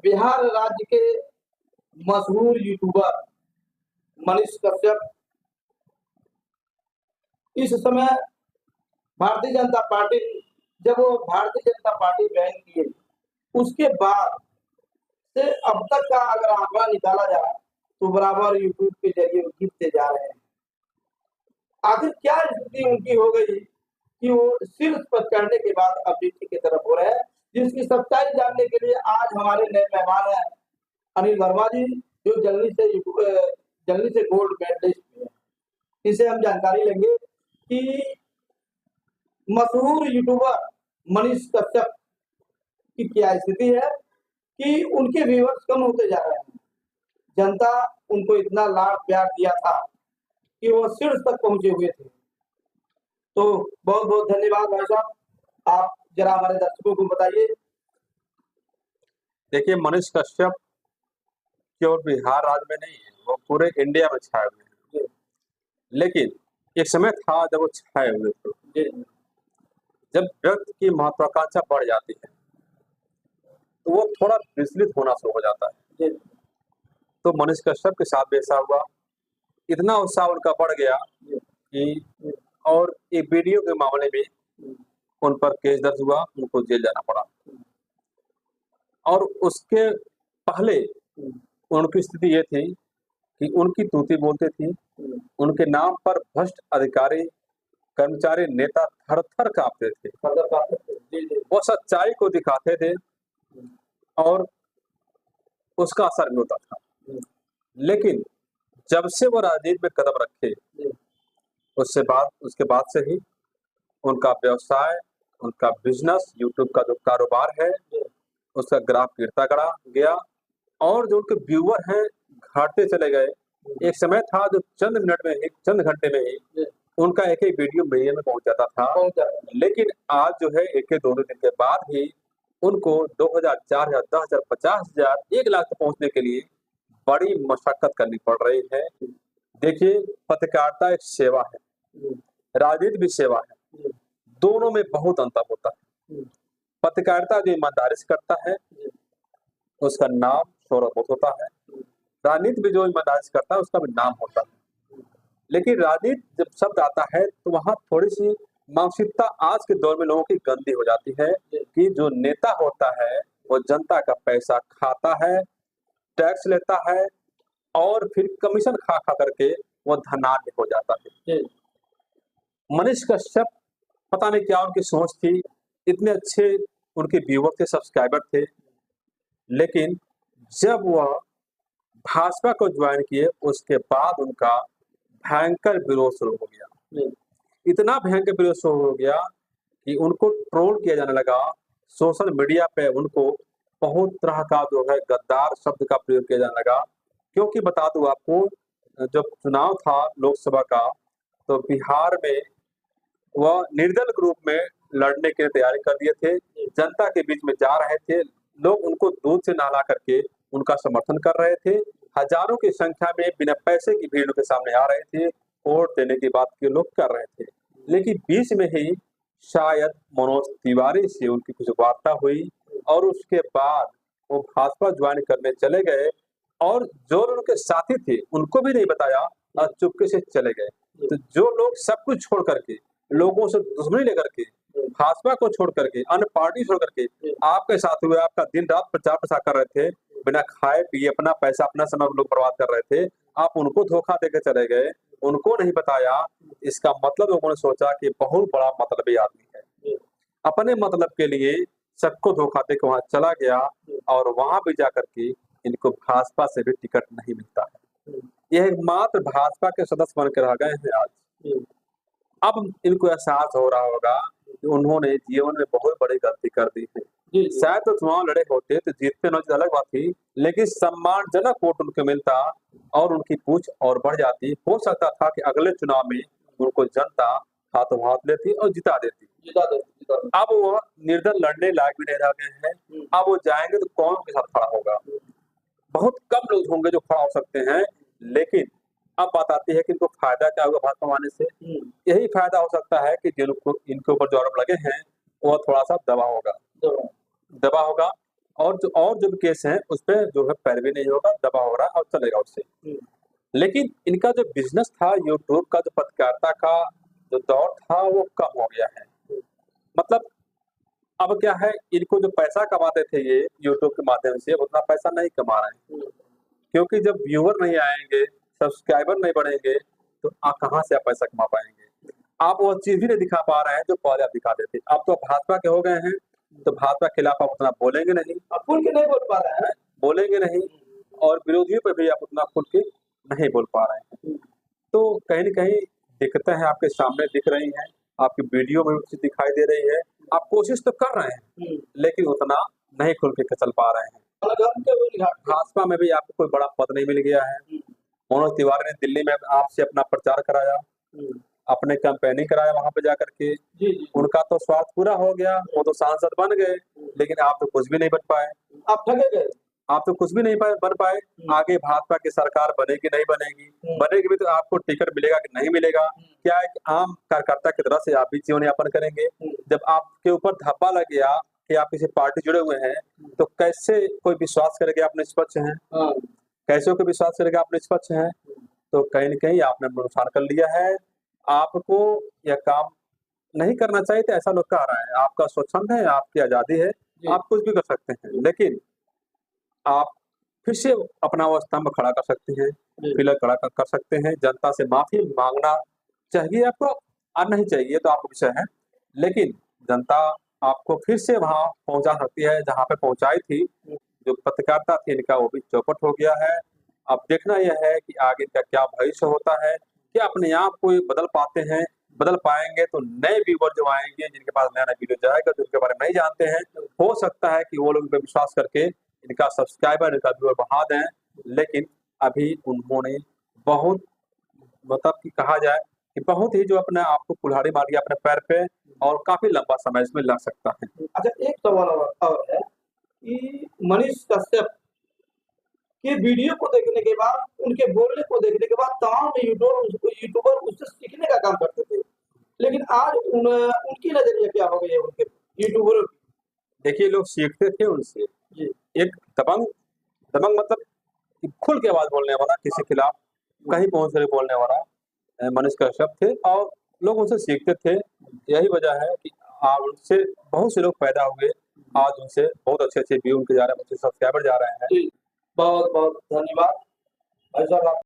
बिहार राज्य के मशहूर यूट्यूबर मनीष कश्यप इस समय भारतीय जनता पार्टी, जब वो भारतीय जनता पार्टी बैन किए उसके बाद से अब तक का अगर आंकड़ा निकाला जाए तो बराबर यूट्यूब के जरिए गिरते जा रहे हैं। आखिर क्या स्थिति उनकी हो गई कि वो शीर्ष पर चढ़ने के बाद अब नीचे की तरफ हो रहे हैं, जिसकी सच्चाई जानने के लिए आज हमारे नए मेहमान हैं अनिल वर्मा जी, जो जल्दी से गोल्ड मेडलिस्ट में है। इनसे हम जानकारी लेंगे कि मशहूर यूट्यूबर मनीष कश्यप की क्या स्थिति है कि उनके व्यूअर्स कम होते जा रहे हैं। जनता उनको इतना लाड प्यार दिया था कि वो शीर्ष तक पहुंचे हुए थे। तो बहुत बहुत धन्यवाद भाई साहब, आप जरा हमारे दर्शकों को बताइए। देखिए, मनीष कश्यप केवल बिहार राज्य में नहीं है, वो पूरे इंडिया में छाए हुए हैं। लेकिन एक समय था जब वो छाए हुए थे। जब व्यक्ति की महत्वाकांक्षा बढ़ जाती है तो वो थोड़ा विचलित होना शुरू हो जाता है। तो मनीष कश्यप के साथ भी ऐसा हुआ, इतना उत्साह उनका बढ़ गया कि और एक वीडियो के मामले में उन पर केस दर्ज हुआ, उनको जेल जाना पड़ा। और उसके पहले उनकी स्थिति ये थी कि उनकी तूती बोलते थी, उनके नाम पर भ्रष्ट अधिकारी, कर्मचारी, नेता थर-थर कांपते थे। वो सच्चाई को दिखाते थे और उसका असर भी होता था। लेकिन जब से वो राजनीति में कदम रखे उसके बाद से ही उनका व्यवसाय, उनका बिजनेस, यूट्यूब का जो कारोबार है उसका ग्राफ गिरता गया और जो उनके व्यूअर हैं घटते चले गए। एक समय था जो चंद घंटे में ही उनका एक वीडियो मिलियन में पहुंच जाता था। लेकिन आज जो है एक दो दिन के बाद ही उनको 2000, 4000, 10,000, 50,000, 1 लाख तक पहुंचने के लिए बड़ी मशक्कत करनी पड़ रही है। देखिए, पत्रकारिता एक सेवा है, राजनीति भी सेवा है, दोनों में बहुत अंतर होता है। पत्रकारिता जो ईमानदारी से करता है उसका नाम शोहरत होता है, राजनीति भी जो ईमानदारी से करता है उसका भी नाम होता है। लेकिन राजनीति जब शब्द आता है तो वहां थोड़ी सी मानसिकता आज के दौर में लोगों की गंदी हो जाती है कि जो नेता होता है वो जनता का पैसा खाता है, टैक्स लेता है और फिर कमीशन खा करके वो धनाढ्य हो जाता है। मनीष कश्यप, पता नहीं क्या उनकी सोच थी, इतने अच्छे उनके व्यूअर थे, सब्सक्राइबर थे, लेकिन जब वह भाजपा को ज्वाइन किए उसके बाद उनका भयंकर विरोध शुरू हो गया। इतना भयंकर विरोध शुरू हो गया कि उनको ट्रोल किया जाने लगा। सोशल मीडिया पे उनको बहुत तरह का जो है गद्दार शब्द का प्रयोग किया जाने लगा। क्योंकि बता दूं आपको, जब चुनाव था लोकसभा का तो बिहार में वह निर्दल ग्रुप में लड़ने की तैयारी कर दिए थे, जनता के बीच में जा रहे थे, लोग उनको दूध से नहला करके उनका समर्थन कर रहे थे। हजारों की संख्या में बिना पैसे की भीड़ उनके सामने आ रहे थे, वोट देने की बात के लोग कर रहे थे। लेकिन बीच में ही शायद मनोज तिवारी से उनकी कुछ वार्ता हुई और उसके बाद वो भाजपा ज्वाइन करने चले गए और जो उनके साथी थे उनको भी नहीं बताया और चुपके से चले गए। तो जो लोग सब कुछ छोड़ करके, लोगों से दुश्मनी लेकर के, भाजपा को छोड़ करके, अन्य पार्टी छोड़ करके आपके साथ हुए, आपका दिन रात प्रचार प्रसार कर रहे थे, बिना खाए पिए अपना पैसा, अपना समय लोग बर्बाद कर रहे थे, आप उनको धोखा देके चले गए, उनको नहीं बताया। इसका मतलब लोगों ने सोचा कि बहुत बड़ा मतलबी आदमी है, अपने मतलब के लिए सबको धोखा देके वहां चला गया और वहां भी जाकर के इनको भाजपा से भी टिकट नहीं मिलता है। यह मात्र भाजपा के सदस्य बन के रह गए हैं आज। अब इनको एहसास हो रहा होगा कि उन्होंने जीवन में बहुत बड़ी गलती कर दी है। शायद तो चुनाव लड़े होते तो जीतते न अलग बात थी, लेकिन सम्मानजनक वोट उनको मिलता और उनकी पूछ और बढ़ जाती। हो सकता था कि अगले चुनाव में उनको जनता हाथों हाथ लेती और जिता देती। अब वो निर्दल लड़ने लायक भी नहीं रह गए हैं। अब वो जाएंगे तो कौन उनके साथ खड़ा होगा? बहुत कम लोग होंगे जो खड़ा हो सकते हैं। लेकिन अब बात आती है कि इनको फायदा क्या होगा भाजपा आने से? यही फायदा हो सकता है कि इनके ऊपर जो आरोप लगे हैं वो थोड़ा सा दबा होगा। और जो भी केस हैं उस पे जो है पैरवी नहीं होगा, दबा हो रहा है और चलेगा उससे। लेकिन इनका जो बिजनेस था यूट्यूब का, जो पत्रकारिता का जो दौर था वो कम हो गया है। मतलब अब क्या है, इनको जो पैसा कमाते थे ये यूट्यूब के माध्यम से, उतना पैसा नहीं कमा रहे हैं, क्योंकि जब व्यूअर नहीं आएंगे, सब्सक्राइबर नहीं बढ़ेंगे, तो आप कहाँ से आप पैसा कमा पाएंगे। आप वो चीज भी नहीं दिखा पा रहे हैं जो पहले आप दिखाते थे। अब तो भाजपा के हो गए हैं, तो भाजपा के खिलाफ आप उतना बोलेंगे नहीं, अब खुल के नहीं बोल पा रहे हैं, बोलेंगे नहीं, और विरोधियों पर भी आप उतना खुल के नहीं बोल पा रहे हैं। तो कहीं न कहीं दिक्कतें हैं आपके सामने दिख रही हैं, आपकी वीडियो में भी दिखाई दे रही है। आप कोशिश तो कर रहे हैं, लेकिन उतना नहीं खुल के चल पा रहे हैं। भाजपा में भी आपको कोई बड़ा पद नहीं मिल गया है। मनोज तिवारी ने दिल्ली में आपसे अपना प्रचार कराया, अपने कैंपेनिंग कराया वहां पे जाकर के। उनका तो स्वार्थ पूरा हो गया, वो तो सांसद बन गए, लेकिन आप तो कुछ भी नहीं बन पाए। आप ठगे गए, आप तो कुछ भी नहीं बन पाए। आगे भाजपा की सरकार बनेगी नहीं बनेगी, बनेगी भी तो आपको टिकट मिलेगा कि नहीं मिलेगा, क्या एक आम कार्यकर्ता की तरह से आप भी जीवन यापन करेंगे। जब आपके ऊपर धब्बा लग गया कि आप किसी पार्टी जुड़े हुए हैं, तो कैसे कोई विश्वास करेगा आप निष्पक्ष हैं, कैसे कोई विश्वास करेगा आप निष्पक्ष हैं। तो कहीं न कहीं आपने नुकसान कर लिया है। आपको यह काम नहीं करना चाहिए था, ऐसा लोग कह रहे हैं। आपका स्वच्छंद है, आपकी आजादी है, आप कुछ भी कर सकते हैं, लेकिन आप फिर से अपना वो स्तंभ खड़ा कर सकते हैं, पिलर खड़ा कर सकते हैं। जनता से माफी मांगना चाहिए आपको और नहीं चाहिए तो आपका विषय है, लेकिन जनता आपको फिर से वहां पहुंचा सकती है जहां पे पहुंचाई थी। जो पत्रकारिता थी इनका वो भी चौपट हो गया है। अब देखना यह है कि आगे का क्या भविष्य होता है, क्या अपने आप को बदल पाते हैं। बदल पाएंगे तो नए व्यूअर जो आएंगे, जिनके पास नया नया वीडियो जाएगा, जिनके बारे में नहीं जानते हैं, हो सकता है कि वो लोग पे विश्वास करके इनका सब्सक्राइबर, इनका व्यूअर बढ़ा दें। लेकिन अभी उन्होंने बहुत, मतलब कि कहा जाए कि बहुत ही जो अपने आप को कुल्हाड़ी मार दिया अपने पैर पे, और काफी लंबा समय इसमें लग सकता है। अच्छा, एक सवाल और है कि मनीष कश्यप के वीडियो को देखने के बाद, उनके बोलने को देखने के बाद तमाम यूट्यूबर उससे सीखने का काम करते थे, लेकिन आज उनकी नजरिया क्या हो गई है उनके यूट्यूबरों की? देखिए, लोग सीखते थे उनसे। एक दबंग मतलब कि खुल के आवाज बोलने वाला, किसी खिलाफ कहीं पहुंच कर बोलने वाला मनीष कश्यप थे, और लोग उनसे सीखते थे। यही वजह है कि आज उनसे बहुत से लोग पैदा हुए, आज उनसे बहुत अच्छे व्यू उनके जा रहे हैं, अच्छे सब्सक्राइबर जा रहे हैं। बहुत बहुत धन्यवाद भाई साहब।